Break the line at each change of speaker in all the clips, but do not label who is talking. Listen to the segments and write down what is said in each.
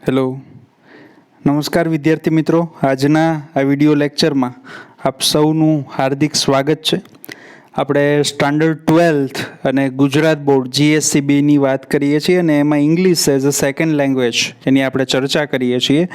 Hello, નમસ્કાર વિદ્યાર્થી મિત્રો. આજના આ વિડિયો લેક્ચરમાં આપ સૌનું હાર્દિક સ્વાગત છે. આપણે સ્ટાન્ડર્ડ 12th અને ગુજરાત બોર્ડ GSCBની વાત કરીએ છીએ અને એમાં English as a second language એની આપણે ચર્ચા કરીએ છીએ.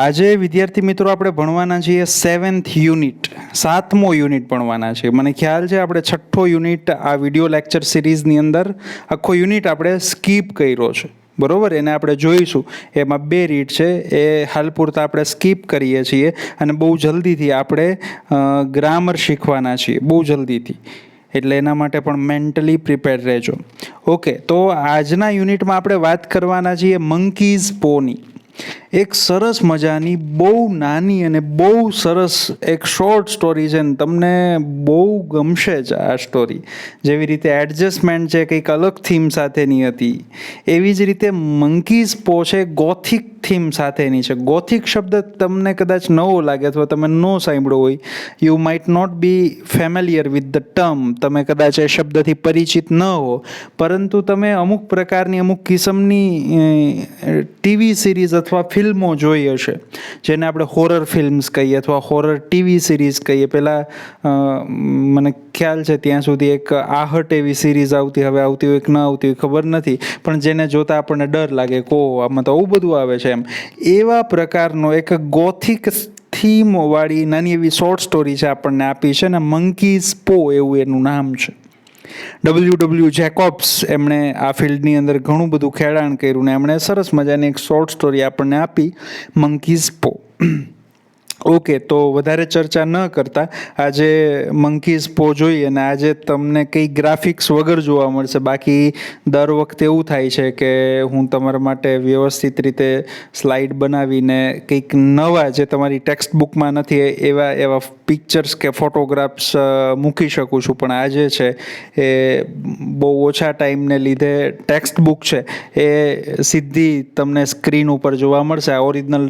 આજે વિદ્યાર્થી મિત્રો આપણે ભણવાના છીએ 7th યુનિટ, 7મો યુનિટ ભણવાના છીએ. મને ખ્યાલ છે આપણે 6ઠ્ઠો યુનિટ આ વિડિયો લેક્ચર સિરીઝની અંદર આખો યુનિટ આપણે સ્કીપ કર્યો છે, બરોબર. એને આપણે જોઈશું. એમાં 2 રીત છે, એ હાલ પૂરતા આપણે સ્કીપ કરીએ છીએ અને બહુ જલ્દીથી આપણે ગ્રામર શીખવાના છીએ, બહુ જલ્દીથી. એટલે એના માટે પણ મેન્ટલી પ્રિપેર રહેજો. ઓકે, તો આજના યુનિટમાં આપણે વાત કરવાના છીએ મંકીઝ પોની. એક સરસ મજાની બહુ નાની અને બહુ સરસ એક શોર્ટ સ્ટોરી છે ને તમને બહુ ગમશે જ આ સ્ટોરી. જેવી રીતે એડજસ્ટમેન્ટ છે કંઈક અલગ થીમ સાથેની હતી, એવી જ રીતે મંકીઝ પો છે ગોથિક થીમ સાથેની છે. ગોથિક શબ્દ તમને કદાચ નવો લાગે અથવા તમે ન સાંભળ્યો હોય, you might not be familiar with the term, તમે કદાચ એ શબ્દથી પરિચિત ન હો, પરંતુ તમે અમુક પ્રકારની અમુક કિસ્મની ટીવી સિરીઝ અથવા ફિલ્મો જોઈ હશે, જેને આપણે હોરર ફિલ્મ્સ કહીએ અથવા હોરર ટીવી સિરીઝ કહીએ. પહેલાં મને ખ્યાલ છે ત્યાં સુધી એક આહટ એવી સિરીઝ આવતી, હવે આવતી હોય કે ન આવતી હોય ખબર નથી, પણ જેને જોતા આપણને ડર લાગે, કો આમાં તો આવું બધું આવે છે એમ. એવા પ્રકારનો એક ગોથિક થીમવાળી નાની એવી શોર્ટ સ્ટોરી છે આપણને આપી છે ને મંકીઝ પો એવું એનું નામ છે. W. જેકોબ્સ એમણે આ ફિલ્ડની અંદર ઘણું બધું ખેડાણ કર્યું ને એમણે સરસ મજાની એક શોર્ટ સ્ટોરી આપણને આપી, મંકીઝ પો. ઓકે, તો વધારે ચર્ચા ન કરતા આજે મંકીઝ પો જોઈએ. અને આજે તમને કંઈ ગ્રાફિક્સ વગર જોવા મળશે. બાકી દર વખતે એવું થાય છે કે હું તમારા માટે વ્યવસ્થિત રીતે સ્લાઇડ બનાવીને કંઈક નવા જે તમારી ટેક્સ્ટ બુકમાં નથી એવા પિક્ચર્સ કે ફોટોગ્રાફ્સ મૂકી શકું છું. પણ આજે છે એ બહુ ઓછા ટાઈમને લીધે ટેક્સ્ટ બુક છે એ સીધી તમને સ્ક્રીન ઉપર જોવા મળશે. આ ઓરિજિનલ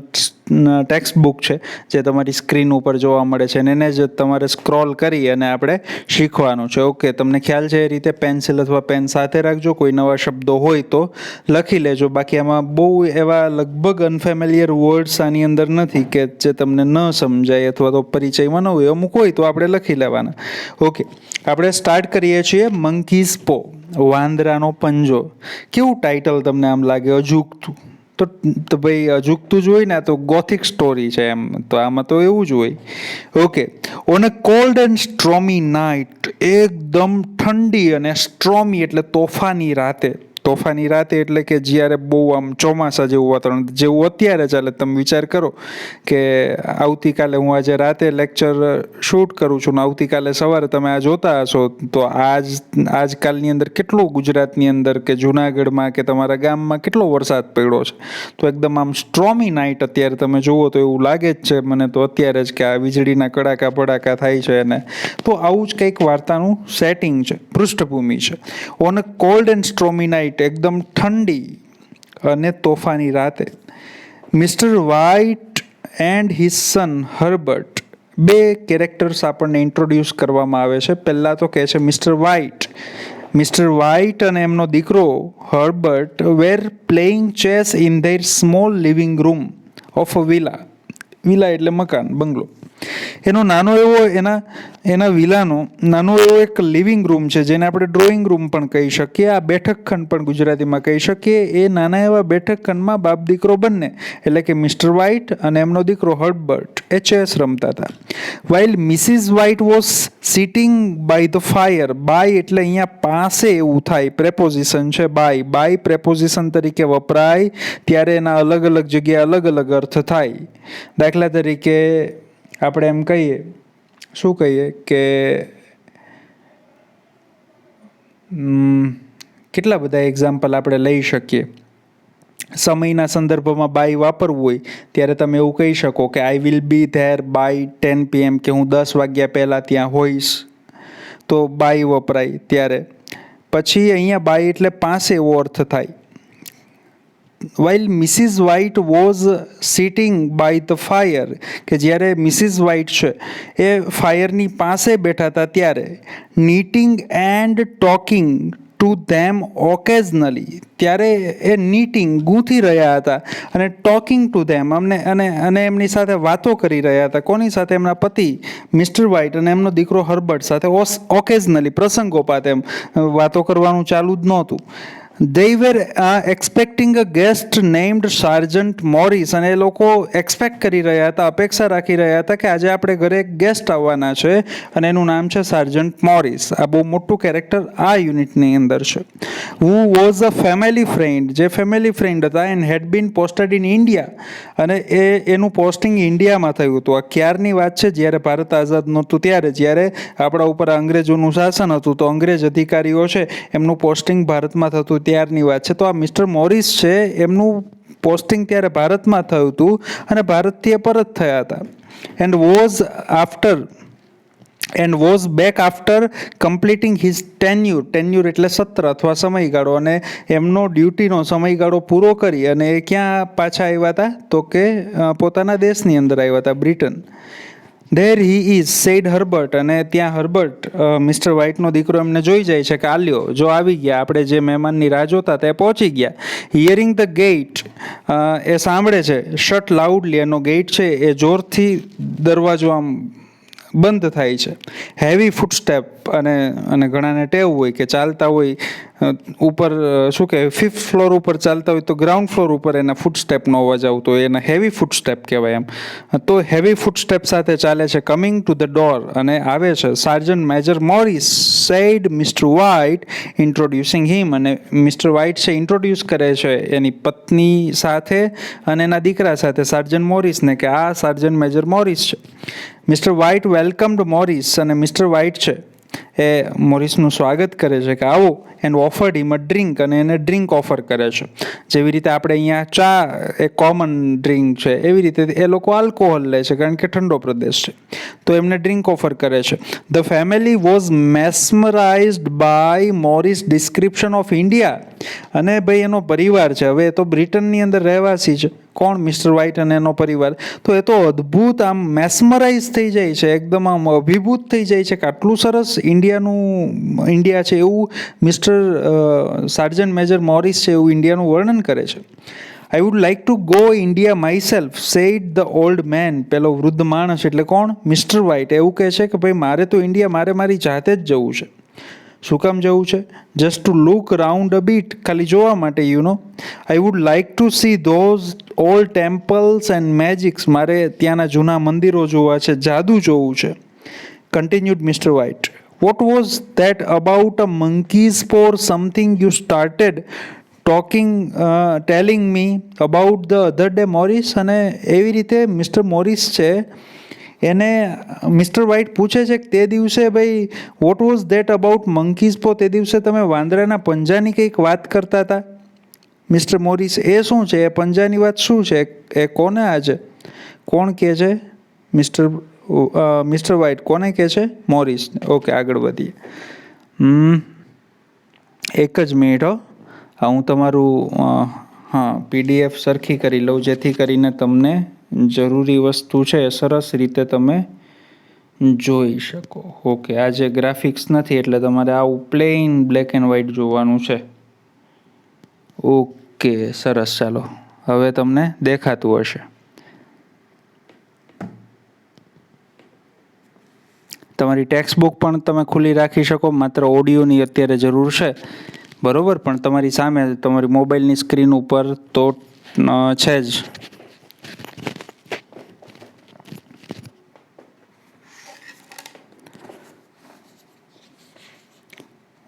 ટેક્સ્ટ બુક છે જે તમારી સ્ક્રીન ઉપર જોવા મળે છે, અને એને જ તમારે સ્ક્રોલ કરી અને આપણે શીખવાનું છે. ઓકે, તમને ખ્યાલ છે એ રીતે પેન્સિલ અથવા પેન સાથે રાખજો. કોઈ નવા શબ્દો હોય તો લખી લેજો. બાકી આમાં બહુ એવા લગભગ અનફેમિલિયર વર્ડ્સ આની અંદર નથી કે જે તમને ન સમજાય અથવા તો પરિચયમાં ન હોય. અમુક હોય તો આપણે લખી લેવાના. ઓકે, આપણે સ્ટાર્ટ કરીએ છીએ મંકીઝ પો, વાંદરાનો પંજો. કેવું ટાઇટલ તમને આમ લાગે, અજુગતું? તો ભાઈ અજુગતું જ હોય ને, તો ગોથિક સ્ટોરી છે એમ, તો આમાં તો એવું જ હોય. Okay, on a cold and stormy night, એકદમ ઠંડી અને સ્ટ્રોમી એટલે તોફાની રાતે. તોફાની રાતે એટલે કે જ્યારે બહુ આમ ચોમાસા જેવું વાતાવરણ, જેવું અત્યારે ચાલે. તમે વિચાર કરો કે આવતીકાલે હું આજે રાતે લેક્ચર શૂટ કરું છું ને આવતીકાલે સવારે તમે આ જોતા હશો, તો આજકાલની અંદર કેટલો ગુજરાતની અંદર કે જુનાગઢમાં કે તમારા ગામમાં કેટલો વરસાદ પડ્યો છે. તો એકદમ આમ સ્ટ્રોમી નાઇટ અત્યારે તમે જુઓ તો એવું લાગે જ છે મને તો અત્યારે જ કે આ વીજળીના કડાકા ભડાકા થાય છે. અને તો આવું જ કંઈક વાર્તાનું સેટિંગ છે, પૃષ્ઠભૂમિ છે. On a cold and stormy night, એકદમ ઠંડી અને તોફાની રાતે, Mr White and his son Herbert, 2 characters આપણને ઇન્ટ્રોડ્યુસ કરવામાં આવે છે. પહેલાં તો કહે છે મિસ્ટર વ્હાઇટ અને એમનો દીકરો Herbert were playing chess in their small living room of a villa. Villa એટલે મકાન, બંગલો. એનો નાનો એવો એના વિલાનો નાનો એવો એક લિવિંગ રૂમ છે, જેને આપણે ડ્રોઈંગ રૂમ પણ કહી શકીએ, આ બેઠક ખંડ પણ ગુજરાતીમાં કહી શકીએ. એ નાના એવા બેઠક ખંડમાં બાપ દીકરો બંને એટલે કે મિસ્ટર વ્હાઇટ અને એમનો દીકરો હર્બર્ટ એ ચેસ રમતા હતા. While Mrs White was sitting by the fire. By એટલે અહીંયા પાસે એવું થાય, પ્રેપોઝિશન છે બાય. બાય પ્રેપોઝિશન તરીકે વપરાય ત્યારે એના અલગ અલગ જગ્યાએ અલગ અલગ અર્થ થાય. દાખલા તરીકે આપણે એમ કહીએ, શું કહીએ કે કેટલા બધા એક્ઝામ્પલ આપણે લઈ શકીએ. સમયના સંદર્ભમાં બાય વાપરવું હોય ત્યારે તમે એવું કહી શકો કે I will be there by 10 PM, કે હું 10 વાગ્યા પહેલાં ત્યાં હોઈશ. તો બાય વપરાય ત્યારે. પછી અહીંયા બાય એટલે પાસે એવો અર્થ થાય. While Mrs White was sitting by the fire, કે જ્યારે મિસિસ વ્હાઇટ છે એ ફાયરની પાસે બેઠા હતા ત્યારે knitting and talking to them occasionally, ત્યારે એ નીટિંગ ગૂંથી રહ્યા હતા અને ટોકિંગ ટુ ધેમ અને એમની સાથે વાતો કરી રહ્યા હતા. કોની સાથે? એમના પતિ મિસ્ટર વ્હાઇટ અને એમનો દીકરો હર્બર્ટ સાથે ઓકેઝનલી, પ્રસંગોપાત એમ વાતો કરવાનું ચાલુ જ નહોતું. They were expecting a guest named Sergeant Morris, અને એ લોકો એક્સપેક્ટ કરી રહ્યા હતા, અપેક્ષા રાખી રહ્યા હતા કે આજે આપણે ઘરે એક ગેસ્ટ આવવાના છે અને એનું નામ છે સાર્જન્ટ મોરિસ. આ બહુ મોટું કેરેક્ટર આ યુનિટની અંદર છે. Who was a family friend, જે ફેમિલી ફ્રેન્ડ હતા, and had been posted in India, અને એનું પોસ્ટિંગ ઇન્ડિયામાં થયું હતું. આ ક્યારની વાત છે? જ્યારે ભારત આઝાદ નહોતું ત્યારે, જ્યારે આપણા ઉપર અંગ્રેજોનું શાસન હતું, તો અંગ્રેજ અધિકારીઓ છે એમનું પોસ્ટિંગ ભારતમાં થતું ત્યારની વાત છે. તો આ મિસ્ટર મોરિસ છે, એમનું પોસ્ટિંગ ત્યારે ભારતમાં થયું હતું અને ભારતથી એ પરત થયા હતા. And was back after completing his tenure એટલે સત્ર અથવા સમયગાળો, અને એમનો ડ્યુટીનો સમયગાળો પૂરો કરી અને એ ક્યાં પાછા આવ્યા હતા? તો કે પોતાના દેશની અંદર આવ્યા હતા, Britain. There he is said Herbert, અને ત્યાં હર્બર્ટ મિસ્ટર વ્હાઇટનો દીકરો એમને જોઈ જાય છે કે આલ્યો જો આવી ગયા, આપણે જે મહેમાનની રાહ જોતા તે પહોંચી ગયા. હિયરિંગ ધ ગેટ, એ સાંભળે છે, શટ લાઉડલી, એનો ગેટ છે એ જોરથી દરવાજો આમ બંધ થાય છે. હેવી ફૂટસ્ટેપ, અને ઘણાને ટેવ હોય કે ચાલતા હોય ઉપર, શું કહેવાય, 5th ફ્લોર ઉપર ચાલતા હોય તો ગ્રાઉન્ડ ફ્લોર ઉપર એના ફૂટસ્ટેપનો અવાજ આવતો હોય, એના હેવી ફૂટસ્ટેપ કહેવાય એમ. તો હેવી ફૂટસ્ટેપ સાથે ચાલે છે. કમિંગ ટુ ધ ડોર, અને આવે છે. Sergeant major Morris said Mr White introducing him, અને મિસ્ટર વ્હાઇટ છે ઇન્ટ્રોડ્યુસ કરે છે એની પત્ની સાથે અને એના દીકરા સાથે, સાર્જન્ટ મોરિસને, કે આ સાર્જન્ટ મેજર મોરિસ છે. મિસ્ટર વ્હાઇટ વેલકમ્ડ મોરિસ, અને મિસ્ટર વ્હાઇટ છે એ મોરિસનું સ્વાગત કરે છે કે આવો, and offered him a drink, અને એને ડ્રિંક ઓફર કરે છે. જેવી રીતે આપણે અહીંયા ચા એ કોમન ડ્રિંક છે, એવી રીતે એ લોકો આલ્કોહોલ લે છે કારણ કે ઠંડો પ્રદેશ છે, તો એમને ડ્રિંક ઓફર કરે છે. The family was mesmerized by Morris description of India, અને ભાઈ એનો પરિવાર છે, હવે એ તો બ્રિટનની અંદર રહેવાસી છે, કોણ? મિસ્ટર વ્હાઇટ અને એનો પરિવાર. તો એ તો અદ્ભુત આમ મેસ્મરાઇઝ થઈ જાય છે, એકદમ આમ અભિભૂત થઈ જાય છે કે આટલું સરસ ઇન્ડિયા છે, એવું મિસ્ટર સાર્જન્ટ મેજર મોરિસ છે એવું ઇન્ડિયાનું વર્ણન કરે છે. I would like to go India myself, said the old man, પેલો વૃદ્ધ માણસ એટલે કોણ? મિસ્ટર વ્હાઇટ એવું કહે છે કે ભાઈ મારે તો ઇન્ડિયા મારી જાતે જ જવું છે. શું કામ જવું છે? Just to look round a bit, ખાલી જોવા માટે, you know. I would like to see those old temples and magics, મારે ત્યાંના જૂના મંદિરો જોવા છે, જાદુ જોવું છે. Continued Mr White. What was that about a monkey's paw or something you started telling me about the other day Morris, અને એવી રીતે મિસ્ટર મોરિસ છે એને મિસ્ટર વ્હાઇટ પૂછે છે કે તે દિવસે ભાઈ vote was that about monkeys પો, તે દિવસે તમે વાંદરાના પંજાની કંઈક વાત કરતા હતા. મિસ્ટર મોરિસ, એ શું છે? એ પંજાની વાત શું છે? એ કોને આજે કોણ કહે છે? મિસ્ટર વ્હાઇટ કોને કહે છે? મોરિસને. ઓકે, આગળ વધીએ. એક જ મિનિટ હો, હું તમારું PDF સરખી કરી લઉં જેથી કરીને તમને જરૂરી વસ્તુ છે એ સરસ રીતે તમે જોઈ શકો. ઓકે, આ જે ગ્રાફિક્સ નથી એટલે તમારે આવું પ્લેન બ્લેક એન્ડ વ્હાઇટ જોવાનું છે. ઓકે, સરસ. ચાલો, હવે તમને દેખાતું હશે. તમારી ટેક્સ્ટ બુક પણ તમે ખુલ્લી રાખી શકો, માત્ર ઓડિયોની અત્યારે જરૂર છે, બરોબર? પણ તમારી સામે તમારી મોબાઈલની સ્ક્રીન ઉપર તો છે જ.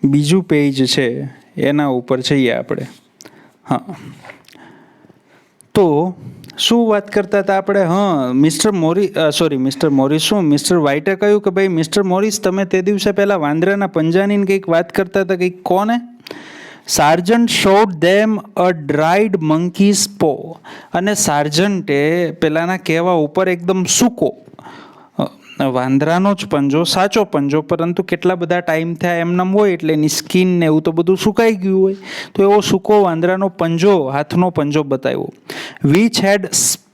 બીજું પેજ છે એના ઉપર જઈએ આપણે. હા, તો શું વાત કરતા હતા આપણે? મિસ્ટર મોરિસ શું મિસ્ટર વ્હાઇટે કહ્યું કે ભાઈ મિસ્ટર મોરિસ, તમે તે દિવસે પહેલાં વાંદરાના પંજાની કંઈક વાત કરતા હતા, કંઈક કોને? સાર્જન્ટ શોડ ધેમ અ ડ્રાઈડ મંકીઝ પો, અને સાર્જન્ટે પેલાના કહેવા ઉપર એકદમ સૂકો વાંદરાનો જ પંજો, સાચો પંજો, પરંતુ કેટલા બધા ટાઈમ થયા એમનેમ હોય એટલે એની સ્કિન ને એવું તો બધું સુકાઈ ગયું હોય, તો એવો સૂકો વાંદરાનો પંજો, હાથનો પંજો બતાવ્યો. Which had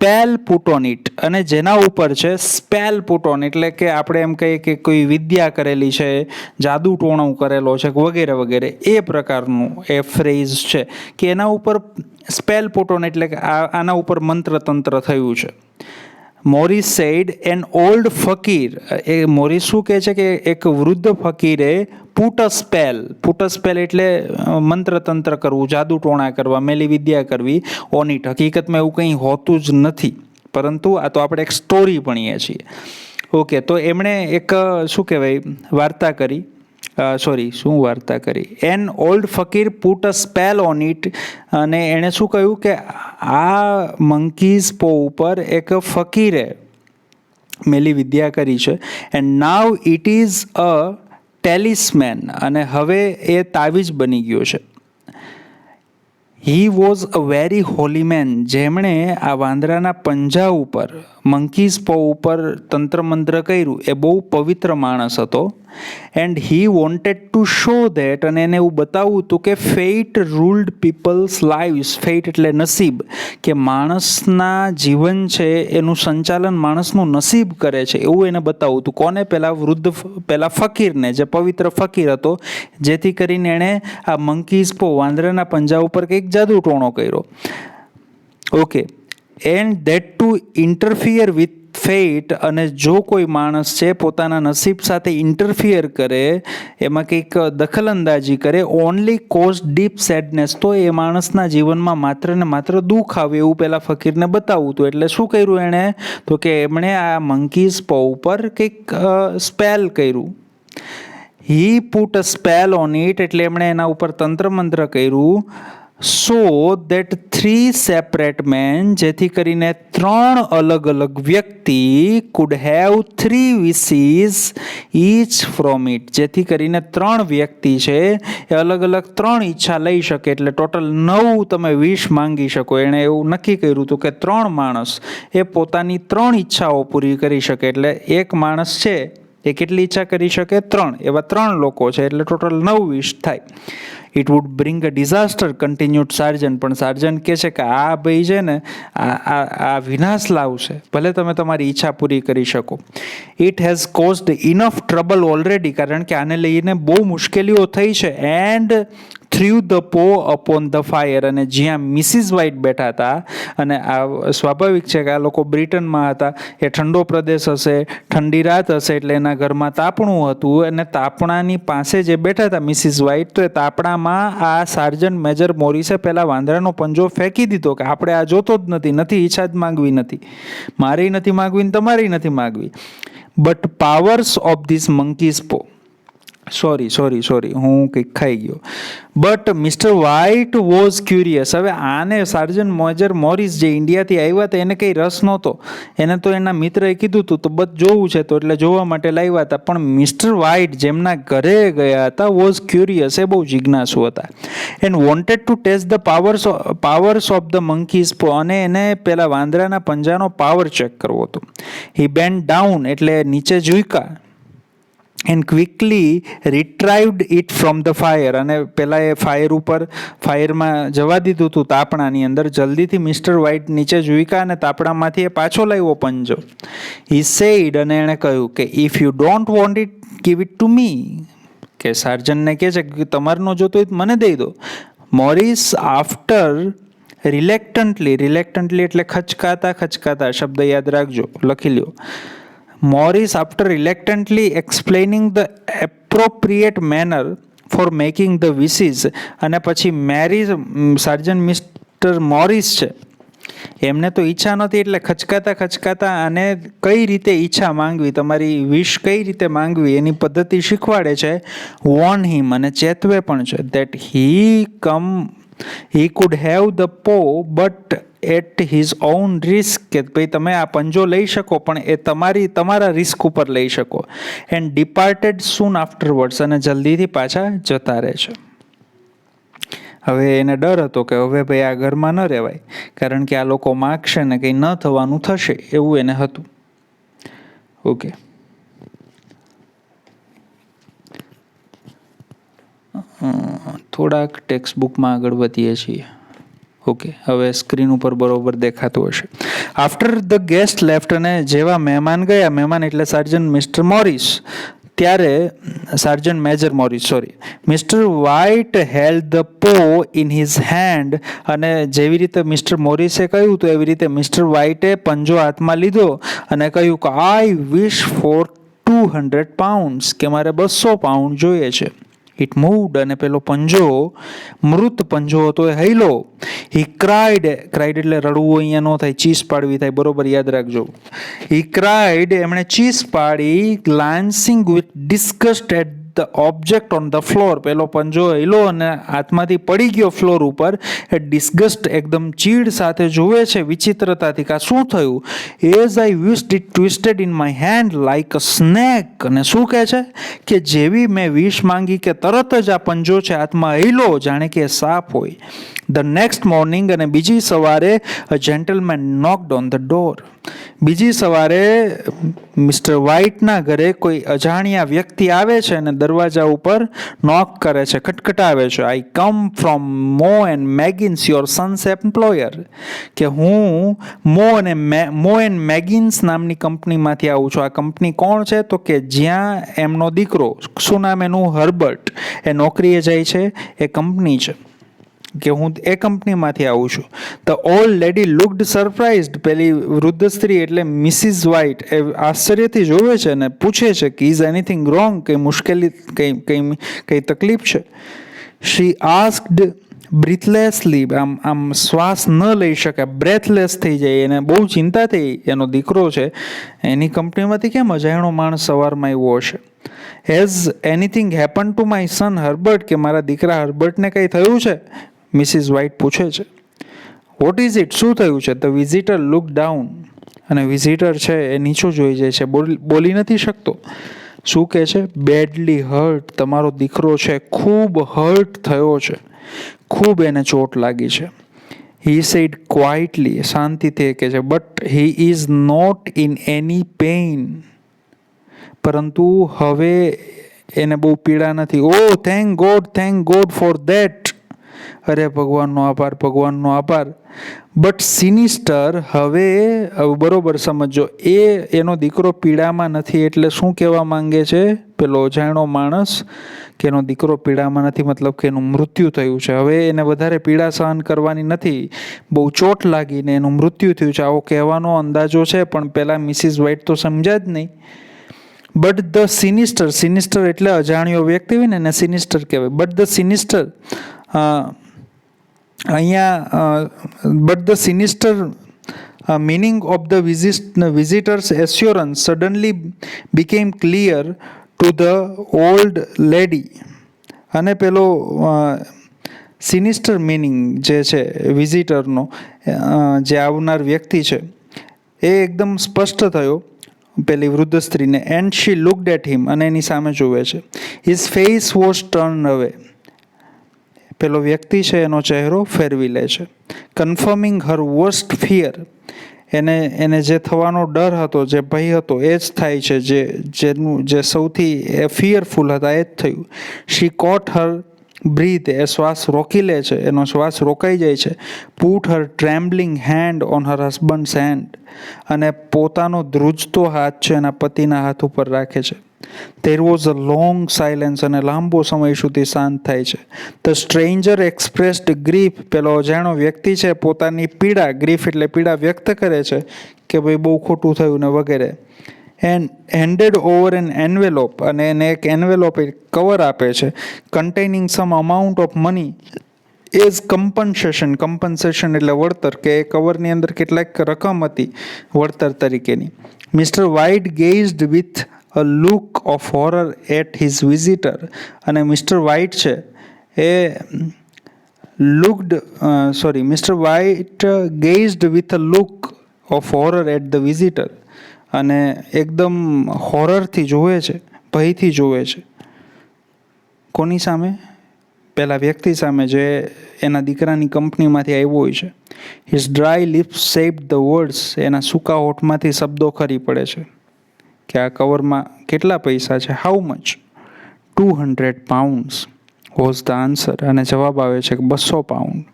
spell put on it, અને જેના ઉપર છે સ્પેલ પુટ ઓન, એટલે કે આપણે એમ કહીએ કે કોઈ વિદ્યા કરેલી છે, જાદુ ટોણો કરેલો છે વગેરે વગેરે, એ પ્રકારનું એ ફ્રેઝ છે કે એના ઉપર સ્પેલ પુટ ઓન, એટલે કે આના ઉપર મંત્ર તંત્ર થયું છે. મોરિસ સેડ એન ઓલ્ડ ફકીર, એ મોરિસ શું કહે છે કે એક વૃદ્ધ ફકીરે પુટ અ સ્પેલ એટલે મંત્ર તંત્ર કરવું, જાદુ ટોણા કરવા, મેલી વિદ્યા કરવી, ઓન ઇટ. હકીકતમાં એવું કંઈ હોતું જ નથી, પરંતુ આ તો આપણે એક સ્ટોરી ભણીએ છીએ. ઓકે, તો એમણે એક શું કહેવાય વાર્તા કરી, શું વાર્તા કરી, an old fakir put a spell on it, અને એણે શું કહ્યું કે આ મંકીઝ પો ઉપર એક ફકીરે મેલી વિદ્યા કરી છે, and now it is a talisman, અને હવે એ તાવીજ બની ગયો છે. He was a very holy man, જેમણે આ વાંદરાના પંજા ઉપર, મંકીઝ પો ઉપર તંત્ર મંત્ર કર્યું, એ બહુ પવિત્ર માણસ હતો. And he wanted to show that, અને એને એવું બતાવવું હતું કે fate ruled people's lives, fate એટલે નસીબ, કે માણસના જીવન છે એનું સંચાલન માણસનું નસીબ કરે છે, એવું એને બતાવવું હતું. કોને? પેલા ફકીરને, જે પવિત્ર ફકીર હતો, જેથી કરીને એણે આ મંકીઝ પો વાંદરાના પંજા ઉપર કંઈક જાદુ ટોણો કર્યો. Okay, and that two interfere with fat, અને જો કોઈ માણસ છે પોતાના નસીબ સાથે ઇન્ટરફિયર કરે, એમાં કંઈક દખલઅંદાજી કરે, ઓનલી કોઝ ડીપ સેડનેસ, તો એ માણસના જીવનમાં માત્ર ને માત્ર દુઃખ આવે, એવું પેલા ફકીરને બતાવવું હતું. એટલે શું કર્યું એણે? તો કે એમણે આ મંકીઝ પો ઉપર કંઈક સ્પેલ કર્યું. હી put a spell on it, એટલે એમણે એના ઉપર તંત્ર મંત્ર કર્યું. સો દેટ 3 સેપરેટ મેન, જેથી કરીને 3 અલગ અલગ વ્યક્તિ could have 3 wishes each from it, જેથી કરીને 3 વ્યક્તિ છે એ અલગ અલગ 3 ઈચ્છા લઈ શકે, એટલે ટોટલ 9 તમે વિશ માંગી શકો. એણે એવું નક્કી કર્યું હતું કે 3 માણસ એ પોતાની 3 ઈચ્છાઓ પૂરી કરી શકે, એટલે એક માણસ છે એ કેટલી ઈચ્છા કરી શકે? 3. એવા 3 લોકો છે, એટલે ટોટલ 9 વિશ થાય. It would bring a disaster, continued sergeant, પણ સાર્જન્ટ કહે છે કે આ ભાઈ છે ને આ વિનાશ લાવશે, ભલે તમે તમારી ઈચ્છા પૂરી કરી શકો. It has caused enough trouble already, કારણ કે આને લઈને બહુ મુશ્કેલીઓ થઈ છે. એન્ડ થ્રુ ધ પો અપોન ધ ફાયર, અને જ્યાં મિસિસ વ્હાઇટ બેઠા હતા, અને આ સ્વાભાવિક છે કે આ લોકો બ્રિટનમાં હતા, એ ઠંડો પ્રદેશ હશે, ઠંડી રાત હશે, એટલે એના ઘરમાં તાપણું હતું, અને તાપણાની પાસે જે બેઠા હતા મિસિસ વ્હાઇટ, તો એ તાપણામાં આ સાર્જન્ટ મેજર મોરિસે પેલા વાંદરાનો પંજો ફેંકી દીધો કે આપણે આ જોતો જ નથી, ઈચ્છા જ માંગવી નથી, મારી નથી માંગવી ને તમારી નથી માંગવી. But powers of this monkey's paw, sorry હું કંઈક ખાઈ ગયો. But Mr White was curious. હવે આને સાર્જન્ટ મેજર મોરિસ જે ઇન્ડિયાથી આવ્યા હતા એને કંઈ રસ નહોતો, એને તો એના મિત્રએ કીધું હતું તો બસ જોવું છે, તો એટલે જોવા માટે લાવ્યા હતા. પણ મિસ્ટર વ્હાઇટ જેમના ઘરે ગયા હતા વોઝ ક્યુરિયસ, એ બહુ જિજ્ઞાસુ હતા. And wanted to test the powers of the monkey's paw, અને એને પેલા વાંદરાના પંજાનો પાવર ચેક કરવો હતો. હી બેન્ડ ડાઉન, એટલે નીચે ઝૂક્યા. And quickly retrieved it from the fire, અને પેલા એ ફાયરમાં જવા દીધું હતું તાપણાની અંદર. જલ્દીથી મિસ્ટર વ્હાઇટ નીચે ઝૂક્યા અને તાપણામાંથી એ પાછો લાવ્યો પંજો. હી સેડ, અને એણે કહ્યું કે if you don't want it give it to me, કે સાર્જનને કહે છે કે તમારે ન જોતો હોય તો મને દઈ દો. મોરિસ આફ્ટર રિલેક્ટન્ટલી એટલે ખચકાતા શબ્દ યાદ રાખજો, લખી લ્યો. Morris, after reluctantly explaining the appropriate manner for making the wishes, અને પછી સાર્જન્ટ મિસ્ટર મોરિસ છે એમને તો ઈચ્છા નહોતી, એટલે ખચકાતા અને કઈ રીતે ઈચ્છા માંગવી, તમારી વિશ કઈ રીતે માંગવી એની પદ્ધતિ શીખવાડે છે. વોર્ન હિમ, અને ચેતવે પણ છે, that he could have the paw but at his own risk, કે ભાઈ તમે આ પંજો લઈ શકો પણ એ તમારા રિસ્ક ઉપર લઈ શકો. એન્ડ ડિપાર્ટેડ સૂન આફ્ટરવર્ડ્સ, અને જલ્દીથી પાછા જતા રહે છે. હવે એને ડર હતો કે હવે ભાઈ આ ઘરમાં ન રહેવાય, કારણ કે આ લોકો માગશે ને કંઈ ન થવાનું થશે, એવું એને હતું. ઓકે, થોડાક ટેક્સ્ટ બુકમાં આગળ વધીએ છીએ. ઓકે, હવે સ્ક્રીન ઉપર બરોબર દેખાતું હશે. આફ્ટર ધ ગેસ્ટ લેફ્ટ, અને જેવા મહેમાન ગયા, મહેમાન એટલે સાર્જન્ટ મિસ્ટર મોરિસ, ત્યારે sergeant major Morris sorry, Mr White held the પો ઇન હિઝ હેન્ડ, અને જેવી રીતે મિસ્ટર મોરિસે કહ્યું તો એવી રીતે મિસ્ટર વ્હાઇટે પંજો હાથમાં લીધો અને કહ્યું કે આઈ વિશ ફોર 200 પાઉન્ડ્સ, કે મારે 200 પાઉન્ડ જોઈએ છે. ઇટ મૂવડ, અને પેલો પંજો મૃત પંજો હતો એ હૈલો. હી ક્રાઇડ, ક્રાઇડ એટલે રડવું અહીંયા ન થાય, ચીસ પાડવી થાય, બરોબર યાદ રાખજો. હી ક્રાઇડ, એમણે ચીસ પાડી, glancing with disgust at the object on the floor. પેલો પંજો હૈલો અને હાથમાંથી પડી ગયો ફ્લોર ઉપર. એ ડિસ્ગસ્ટ, એકદમ ચીડ સાથે જુએ છે, વિચિત્રતાથી કે આ શું થયું. As I wished it twisted in my hand like a snake, અને શું કહે છે કે જેવી મેં વિશ માંગી કે તરત જ આ પંજો છે હાથમાં હૈલો, જાણે કે સાપ હોય. ધ નેક્સ્ટ મોર્નિંગ, અને બીજી સવારે, a gentleman knocked on the door. બીજી સવારે મિસ્ટર વ્હાઇટના ઘરે કોઈ અજાણ્યા વ્યક્તિ આવે છે અને દરવાજા ઉપર નોક કરે છે, ખટખટાવે છે. આઈ કમ ફ્રોમ મો એન્ડ મેગિન્સ, યોર સન્સ એમ્પ્લોયર, કે હું મો એન્ડ મેગિન્સ નામની કંપનીમાંથી આવું છું. આ કંપની કોણ છે તો કે જ્યાં એમનો દીકરો, શું નામ એનું, હર્બર્ટ, એ નોકરીએ જાય છે, એ કંપની છે, કે હું એ કંપનીમાંથી આવું છું. The old lady looked surprised, પેલી વૃદ્ધ સ્ત્રી એટલે મિસિસ વ્હાઇટ એ આશ્ચર્યથી જોવે છે અને પૂછે છે કે ઇઝ એનીથિંગ રોંગ, કંઈ મુશ્કેલી, કંઈ તકલીફ છે. શી આસ્ક્ડ બ્રીથલેસલી, આમ શ્વાસ ન લઈ શકે, બ્રેથલેસ થઈ જાય, એને બહુ ચિંતા થઈ, એનો દીકરો છે, એની કંપનીમાંથી કેમ અજાણ્યો માણસ સવારમાં આવ્યો હશે. Has anything happen to my son Herbert, કે મારા દીકરા હર્બર્ટને કંઈ થયું છે, મિસિસ વ્હાઇટ પૂછે છે. વોટ ઇઝ ઇટ, શું થયું છે. ધ વિઝિટર લુક ડાઉન, અને વિઝિટર છે એ નીચું જોઈ જાય છે, બોલી નથી શકતો. શું કહે છે, બેડલી હર્ટ, તમારો દીકરો છે ખૂબ હર્ટ થયો છે, ખૂબ એને ચોટ લાગી છે. હી સેડ ક્વાઇટલી, શાંતિથી કહે છે, but he is not in any pain, પરંતુ હવે એને બહુ પીડા નથી. Oh thank God for that, અરે ભગવાનનો આભાર, ભગવાનનો આભાર. બટ સિનિસ્ટર, હવે બરોબર સમજો, એનો દીકરો પીડામાં નથી એટલે શું કહેવા માંગે છે પેલો અજાણ્યો માણસ, કે એનો દીકરો પીડામાં નથી, મતલબ કે એનું મૃત્યુ થયું છે. હવે એને વધારે પીડા સહન કરવાની નથી, બહુ ચોટ લાગીને એનું મૃત્યુ થયું છે, આવો કહેવાનો અંદાજો છે. પણ પેલા મિસિસ વ્હાઇટ તો સમજ્યા જ નહીં. બટ ધ સિનિસ્ટર, સિનિસ્ટર એટલે અજાણ્યો વ્યક્તિ હોય ને એને સિનિસ્ટર કહેવાય. બટ ધ સિનિસ્ટર, અહીંયા but the sinister meaning of the visitor's assurance suddenly became clear to the old lady. અને પેલો સિનિસ્ટર મિનિંગ જે છે વિઝિટરનો, જે આવનાર વ્યક્તિ છે, એ એકદમ સ્પષ્ટ થયો પેલી વૃદ્ધ સ્ત્રીને. And she looked at him, અને એની સામે જોવે છે. હિઝ ફેસ વોઝ ટર્ન અવે, પેલો વ્યક્તિ છે એનો ચહેરો ફેરવી લે છે. કન્ફર્મિંગ હર વર્સ્ટ ફિયર, એને જે થવાનો ડર હતો, જે ભય હતો એ જ થાય છે, જે સૌથી ફિયરફુલ હતા એ જ થયું. શી કોટ હર બ્રીથ, એ શ્વાસ રોકી લે છે, એનો શ્વાસ રોકાઈ જાય છે. Put her trembling hand on her husband's hand, અને પોતાનો ધ્રુજતો હાથ છે એના પતિના હાથ ઉપર રાખે છે. There was a long silence, અને લાંબો સમય સુધી શાંત થાય છે. The stranger expressed grief, પેલો અજાણ્યો વ્યક્તિ છે પોતાની પીડા, ગ્રીફ એટલે પીડા વ્યક્ત કરે છે કે ભાઈ બહુ ખોટું થયું ને વગેરે. And handed over an envelope, અને એને એક એન્વેલોપ કવર આપે છે. Containing some amount of money as compensation, compensation એટલે વળતર, કે એ કવરની અંદર કેટલાક રકમ હતી વળતર તરીકેની. Mr White gazed with a look of horror at his visitor, અને મિસ્ટર વ્હાઇટ છે એ Mr White gazed with a look of horror at the visitor, અને એકદમ હોરરથી જોવે છે, ભયથી જોવે છે. કોની સામે? પેલા વ્યક્તિ સામે જે એના દીકરાની કંપનીમાંથી આવ્યો હોય છે. His dry lips shaped the words, એના સૂકા હોઠમાંથી શબ્દો ખરી પડે છે કે આ કવરમાં કેટલા પૈસા છે. How much? 200 pounds was the answer, અને જવાબ આવે છે કે 200 pound.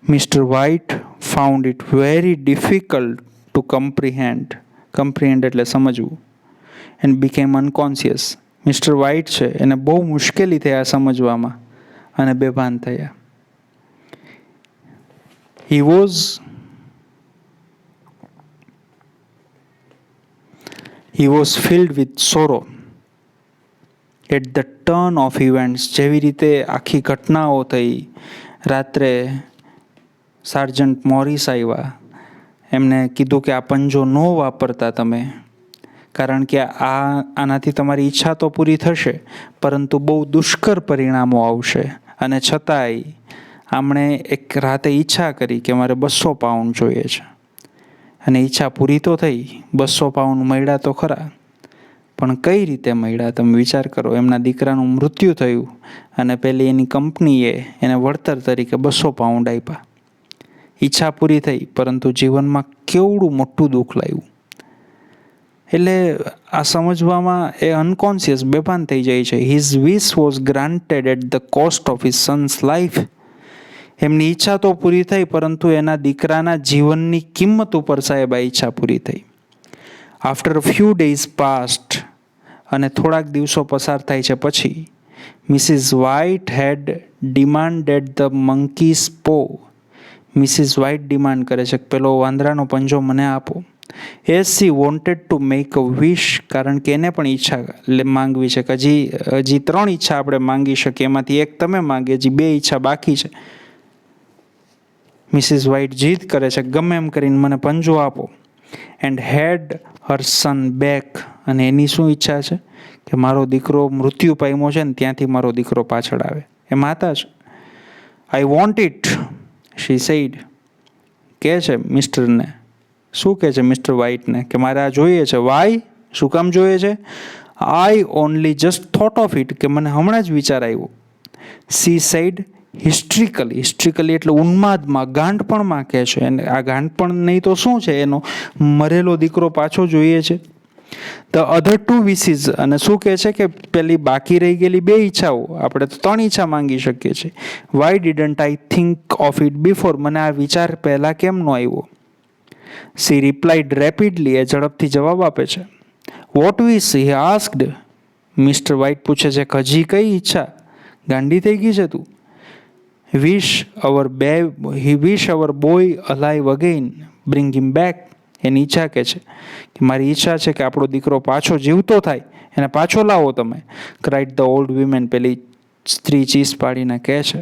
Mr. White found it very difficult to comprehend એટલે સમજવું, and became unconscious. Mister White છે એને બહુ મુશ્કેલી થઈ આ સમજવામાં અને બેભાન થયા. He was filled with sorrow at the turn of events. જેવી રીતે આખી ઘટનાઓ થઈ, રાત્રે સાર્જન્ટ મોરિસ આવ્યા, એમને કીધું કે આ પંજો ન વાપરતા તમે, કારણ કે આનાથી તમારી ઈચ્છા તો પૂરી થશે પરંતુ બહુ દુષ્કર પરિણામો આવશે. અને છતાંય આમણે એક રાતે ઈચ્છા કરી કે મારે 200 પાઉન્ડ જોઈએ છે, અને ઈચ્છા પૂરી તો થઈ, 200 પાઉન્ડ મળ્યા તો ખરા, પણ કઈ રીતે મળ્યા તમે વિચાર કરો. એમના દીકરાનું મૃત્યુ થયું અને પેલી એની કંપનીએ એને વળતર તરીકે 200 પાઉન્ડ આપ્યા. ઈચ્છા પૂરી થઈ પરંતુ જીવનમાં કેવડું મોટું દુઃખ લાવ્યું. એટલે આ સમજવામાં એ અનકોન્શિયસ બેભાન થઈ જાય છે. His wish was granted at the cost of his son's life. એમની ઈચ્છા તો પૂરી થઈ પરંતુ એના દીકરાના જીવનની કિંમત ઉપર સાહેબ આ ઈચ્છા પૂરી થઈ. After a few days past, અને થોડાક દિવસો પસાર થાય છે પછી, Mrs White had demanded the monkey's paw. Mrs White demand કરે છે કે પેલો વાંદરાનો પંજો મને આપો. As she wanted to make a wish, કારણ કે એને પણ ઈચ્છા માંગવી છે કે હજી 3 ઈચ્છા આપણે માંગી શકીએ, એમાંથી એક તમે માંગી, હજી 2 ઈચ્છા બાકી છે. મિસિસ વ્હાઇટ જીદ કરે છે ગમે એમ કરીને મને પંજો આપો. And head Har son back, અને એની શું ઈચ્છા છે કે મારો દીકરો મૃત્યુ પામ્યો છે ને ત્યાંથી મારો દીકરો પાછળ આવે. એ માતા છે. I want it, she said. કહે છે મિસ્ટરને, શું કહે છે મિસ્ટર વ્હાઇટને કે મારે આ જોઈએ છે. વાય, શું કામ જોઈએ છે? આઈ only just thought of it, કે મને હમણાં જ વિચાર આવ્યો. સી સેડ હિસ્ટ્રિકલી એટલે ઉન્માદમાં, ગાંડપણમાં કહે છે. અને આ ગાંડપણ નહીં તો શું છે, એનો મરેલો દીકરો પાછો જોઈએ છે. ધ અધર 2 વિસીસ, અને શું કહે છે કે પેલી બાકી રહી ગયેલી 2 ઈચ્છાઓ, આપણે તો 3 ઈચ્છા માંગી શકીએ છીએ. Why didn't I think of it before, મને આ વિચાર પહેલાં કેમ ન આવ્યો? સી રિપ્લાઇડ રેપિડલી, એ ઝડપથી જવાબ આપે છે. વોટ વિશ, હી આસ્ક્ડ. મિસ્ટર વ્હાઇટ પૂછે છે કે હજી કઈ ઈચ્છા? ગાંડી થઈ ગઈ છે તું? He wish our boy alive again, bring him back. એની ઈચ્છા કે છે કે મારી ઈચ્છા છે કે આપણો દીકરો પાછો જીવતો થાય, એને પાછો લાવો તમે. ક્રાઇડ ધ ઓલ્ડ વીમેન, પેલી સ્ત્રી ચીસ પાડીને કહે છે.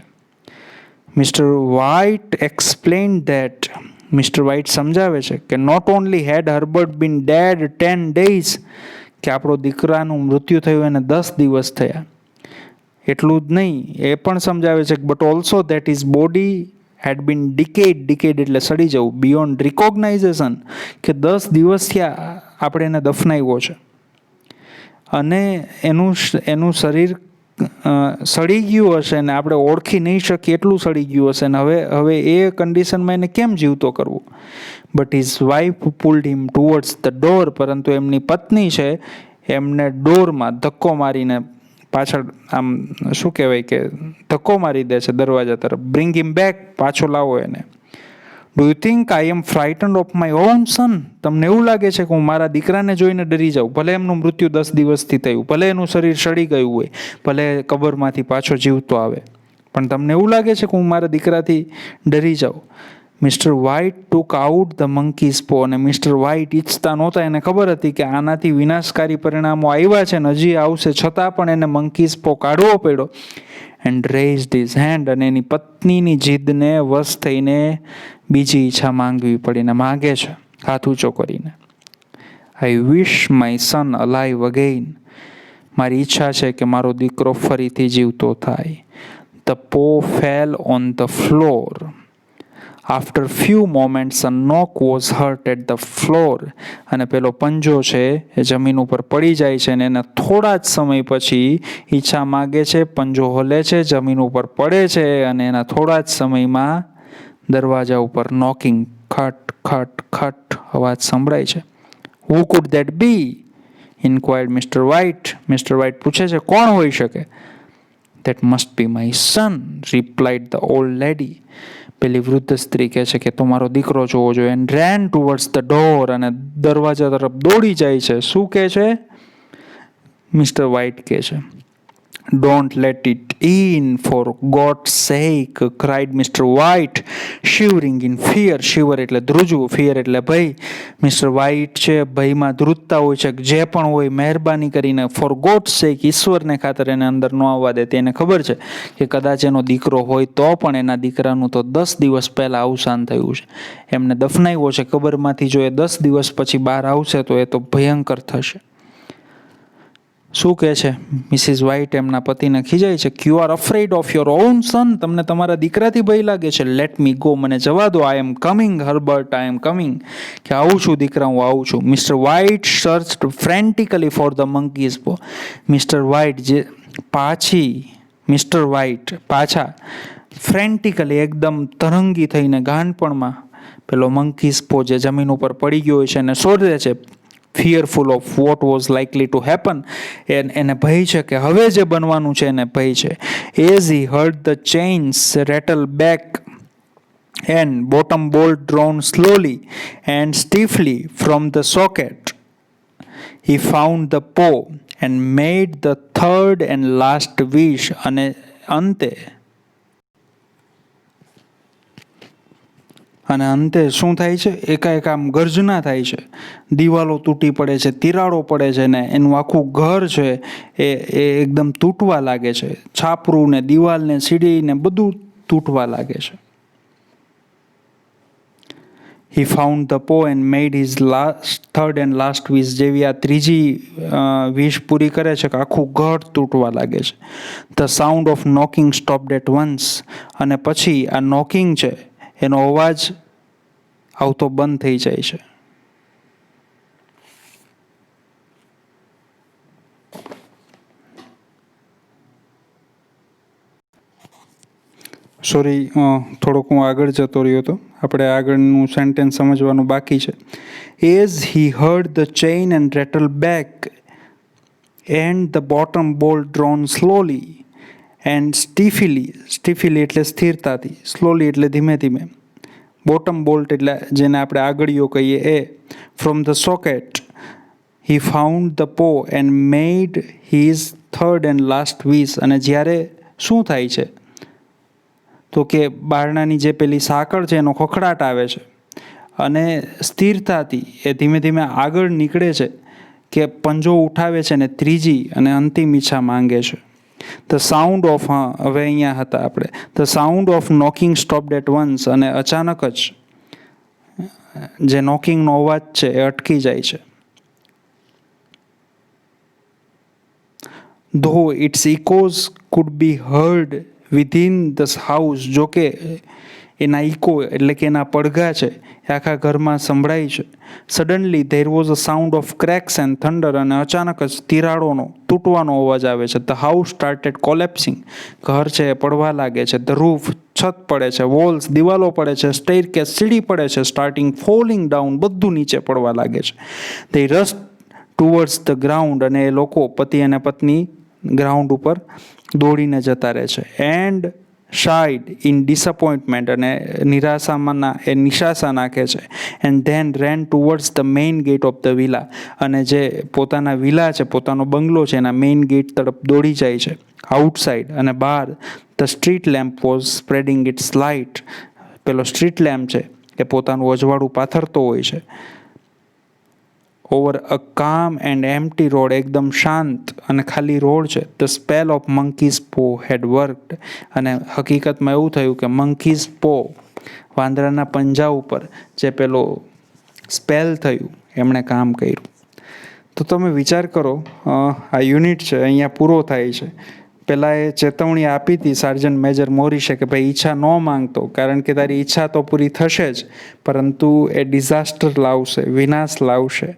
Mr White explained that, Mr White સમજાવે છે કે not only had Herbert been dead 10 days, કે આપણો દીકરાનું મૃત્યુ થયું એને 10 દિવસ થયા. એટલું જ નહીં, એ પણ સમજાવે છે but also that his body had been decayed એટલે સડી જવું, બિયોન્ડ રિકોગ્નાઇઝેશન, કે 10 દિવસ થયા આપણે એને દફનાવ્યો છે અને એનું શરીર સડી ગયું હશે ને આપણે ઓળખી નહીં શકીએ એટલું સડી ગયું હશે ને હવે એ કન્ડિશનમાં એને કેમ જીવતો કરવો. But his wife pulled him towards the door, પરંતુ એમની પત્ની છે એમને ડોરમાં ધક્કો મારીને પાછળ આમ શું કહેવાય કે ધક્કો મારી દે છે દરવાજા તરફ. બ્રિંગ હિમ બેક, પાછો લાવો એને. Do you think I am frightened of my own son? તમને એવું લાગે છે કે હું મારા દીકરાને જોઈને ડરી જાઉં? ભલે એમનું મૃત્યુ 10 દિવસથી થયું, ભલે એનું શરીર સડી ગયું હોય, ભલે કબરમાંથી પાછો જીવતો આવે, પણ તમને એવું લાગે છે કે હું મારા દીકરાથી ડરી જાઉં? Mr White took out the monkey's paw, અને મિસ્ટર વ્હાઇટ ઈચ્છતા નહોતા, એને ખબર હતી કે આનાથી વિનાશકારી પરિણામો આવ્યા છે ને હજી આવશે, છતાં પણ એને મંકીઝ પો કાઢવો પડ્યો. એન્ડ રેઝડ હિઝ હેન્ડ, અને એની પત્નીની જીદને વશ થઈને બીજી ઈચ્છા માંગવી પડીને માગે છે હાથ ઊંચો કરીને. આઈ વિશ માય સન અલાઇવ અગેઇન, મારી ઈચ્છા છે કે મારો દીકરો ફરીથી જીવતો થાય. The paw fell on the floor. After few moments a knock was heard at the floor, અને પેલો પંજો છે એ જમીન ઉપર પડી જાય છે અને એને થોડા જ સમય પછી ઈચ્છા માગે છે, પંજો હલે છે, જમીન ઉપર પડે છે અને એના થોડા જ સમયમાં દરવાજા ઉપર નોકિંગ, ખટ ખટ ખટ અવાજ સંભળાય છે. Who could that be? Inquired Mr White. Mr White પૂછે છે કોણ હોઈ શકે? That must be my son, replied the old lady. પેલી વૃદ્ધ સ્ત્રી કહે છે કે તો મારો દીકરો જોવો જોઈએ. And rain towards the door, અને દરવાજા તરફ દોડી જાય છે. શું કહે છે? મિસ્ટર વ્હાઇટ કહે છે, "Don't let it in, for God's sake," cried Mr. White, shivering in fear. Shiver એટલે ધ્રુજવું, fear એટલે ભય. મિસ્ટર વ્હાઇટ છે ભયમાં ધ્રુજતા હોય છે. જે પણ હોય મહેરબાની કરીને, for God's sake, ઈશ્વરને ખાતર એને અંદર ન આવવા દે. તેને ખબર છે કે કદાચ એનો દીકરો હોય તો પણ એના દીકરાનું તો 10 દિવસ પહેલા અવસાન થયું છે. એમને દફનાવ્યો છે કબરમાંથી. જો એ 10 દિવસ પછી બહાર આવશે તો એ તો ભયંકર થશે. શું કહે છે મિસિસ વ્હાઇટ એમના પતિને ખીજાય છે, "you are afraid of your own son." તમને તમારા દીકરાથી ભય લાગે છે. "Let me go." મને જવા દો. "I am coming Herbert, I am coming." કે આવું છું દીકરા, હું આવું છું. Mr White searched frantically for the monkey's paw. Mr White પાછા ફ્રેન્ટિકલી એકદમ તરંગી થઈને ગાનપણમાં પેલો મંકીઝ પો જે જમીન ઉપર પડી ગયો હોય છે એને શોધે છે. Fearful of what was likely to happen. એને ભય છે કે હવે જે બનવાનું છે એને ભય છે. As he heard the chains rattle back and bottom bolt drawn slowly and stiffly from the socket, he found the paw and made the third and last wish. અને અંતે શું થાય છે? એકાએક આમ ગર્જના થાય છે, દિવાલો તૂટી પડે છે, તિરાડો પડે છે, ને એનું આખું ઘર છે એ એકદમ તૂટવા લાગે છે. છાપરું ને દિવાલ ને સીડી ને બધું તૂટવા લાગે છે. He found the paw and made his third and last wish. જેવી આ ત્રીજી વિશ પૂરી કરે છે કે આખું ઘર તૂટવા લાગે છે. The sound of knocking stopped at once. અને પછી આ નોકિંગ છે એનો અવાજ આવતો બંધ થઈ જાય છે. સોરી, થોડોક હું આગળ જતો રહ્યો હતો. આપણે આગળનું સેન્ટેન્સ સમજવાનું બાકી છે. As he heard the chain and rattle back and the bottom bolt drawn slowly and stiffly એટલે સ્થિરતાથી, સ્લોલી એટલે ધીમે ધીમે, બોટમ બોલ્ટ એટલે જેને આપણે આગળીઓ કહીએ એ, from the socket, he found the paw and made his third and last wish. અને જ્યારે શું થાય છે તો કે બારણાની જે પેલી સાંકળ છે એનો ખખડાટ આવે છે અને સ્થિરતાથી એ ધીમે ધીમે આગળ નીકળે છે કે પંજો ઉઠાવે છે ને ત્રીજી અને અંતિમ ઈચ્છા માંગે છે. ધ સાઉન્ડ ઓફ, હવે અહીંયા હતા આપણે, the sound of knocking stopped at once. અને અચાનક જ જે નોકિંગનો અવાજ છે એ અટકી જાય છે. Though it's echoes could be heard within the house. જો કે એના ઇકો એટલે કે એના પડઘા છે એ આખા ઘરમાં સંભળાય છે. Suddenly there was a sound of cracks and thunder. અને અચાનક જ તિરાડોનો તૂટવાનો અવાજ આવે છે. The house started collapsing. ઘર છે એ પડવા લાગે છે. ધ રૂફ, છત પડે છે. વોલ્સ, દિવાલો પડે છે. સ્ટેરકેસ, સીડી પડે છે. સ્ટાર્ટિંગ ફોલિંગ ડાઉન, બધું નીચે પડવા લાગે છે. They rush towards the ground. અને એ લોકો, પતિ અને પત્ની, ગ્રાઉન્ડ ઉપર દોડીને જતા રહે છે. And sighed in disappointment. અને નિરાશા નાખે છે. And then ran towards the main gate of the villa. અને જે પોતાના વિલા છે, પોતાનો બંગલો છે, એના મેઇન ગેટ તરફ દોડી જાય છે. આઉટસાઇડ અને બહાર the street lamp was spreading its light. પેલો સ્ટ્રીટ લેમ્પ છે એ પોતાનું અજવાળું પાથરતો હોય છે. ઓવર અ કામ એન્ડ એમ્પ્ટી રોડ. એકદમ શાંત અને ખાલી રોડ છે. ધ સ્પેલ ઓફ મંકીઝ પો હેડ વર્કડ. અને હકીકતમાં એવું થયું કે મંકીઝ પો, વાંદરાના પંજા ઉપર જે પેલો સ્પેલ થયું એમણે કામ કર્યું. તો તમે વિચાર કરો, આ યુનિટ છે અહીંયા પૂરો થાય છે. પહેલાં એ ચેતવણી આપી હતી સાર્જન્ટ મેજર મોરિસે કે ભાઈ ઈચ્છા ન માંગતો, કારણ કે તારી ઈચ્છા તો પૂરી થશે જ, પરંતુ એ ડિઝાસ્ટર લાવશે, વિનાશ લાવશે.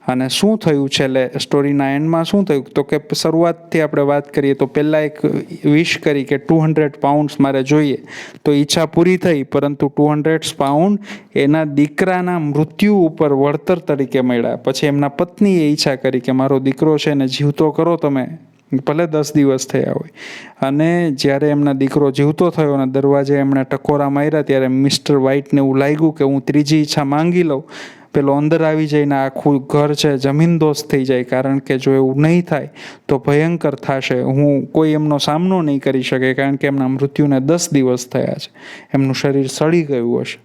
અને શું થયું છેલ્લે સ્ટોરીના એન્ડમાં શું થયું? તો કે શરૂઆતથી આપણે વાત કરીએ તો પહેલાં એક વિશ કરી કે 200 પાઉન્ડ્સ મારે જોઈએ, તો ઈચ્છા પૂરી થઈ, પરંતુ 200 પાઉન્ડ એના દીકરાના મૃત્યુ ઉપર વળતર તરીકે મળ્યા. પછી એમના પત્નીએ ઈચ્છા કરી કે મારો દીકરો છે એને જીવતો કરો તમે, ભલે 10 દિવસ થયા હોય. અને જ્યારે એમના દીકરો જીવતો થયો અને દરવાજે એમણે ટકોરા માર્યા ત્યારે મિસ્ટર વ્હાઇટને એવું લાગ્યું કે હું ત્રીજી ઈચ્છા માંગી લઉં. પેલો અંદર આવી જઈને આખું ઘર છે જમીનદોસ્ત થઈ જાય, કારણ કે જો એવું નહીં થાય તો ભયંકર થશે. કોઈ એમનો સામનો નહીં કરી શકે, કારણ કે એમના મૃત્યુને 10 દિવસ થયા છે, એમનું શરીર સડી ગયું હશે.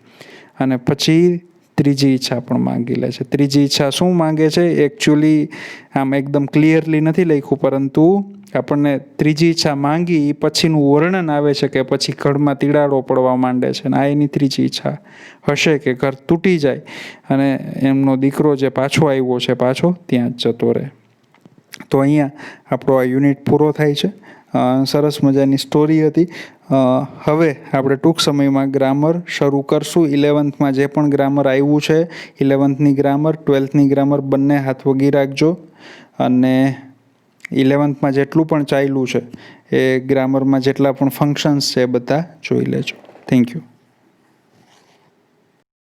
અને પછી ત્રીજી ઈચ્છા પણ માંગી લે છે. ત્રીજી ઈચ્છા શું માંગે છે એકચ્યુઅલી આમ એકદમ ક્લિયરલી નથી લખ્યું, પરંતુ આપણને ત્રીજી ઈચ્છા માંગી એ પછીનું વર્ણન આવે છે કે પછી ઘરમાં તિરાડો પડવા માંડે છે, અને આ એની ત્રીજી ઈચ્છા હશે કે ઘર તૂટી જાય અને એમનો દીકરો જે પાછો આવ્યો છે પાછો ત્યાં જ જતો રહે. તો અહીંયા આપણો આ યુનિટ પૂરો થાય છે. સરસ મજાની સ્ટોરી હતી. હવે આપણે ટૂંક સમયમાં ગ્રામર શરૂ કરશું. 11થમાં જે પણ ગ્રામર આવ્યું છે, 11થની ગ્રામર 12થની ગ્રામર બંને હાથ વગી રાખજો. અને 11થમાં જેટલું પણ ચાલ્યું છે એ ગ્રામરમાં જેટલા પણ ફંક્શન્સ છે એ બધા જોઈ લેજો. Thank you.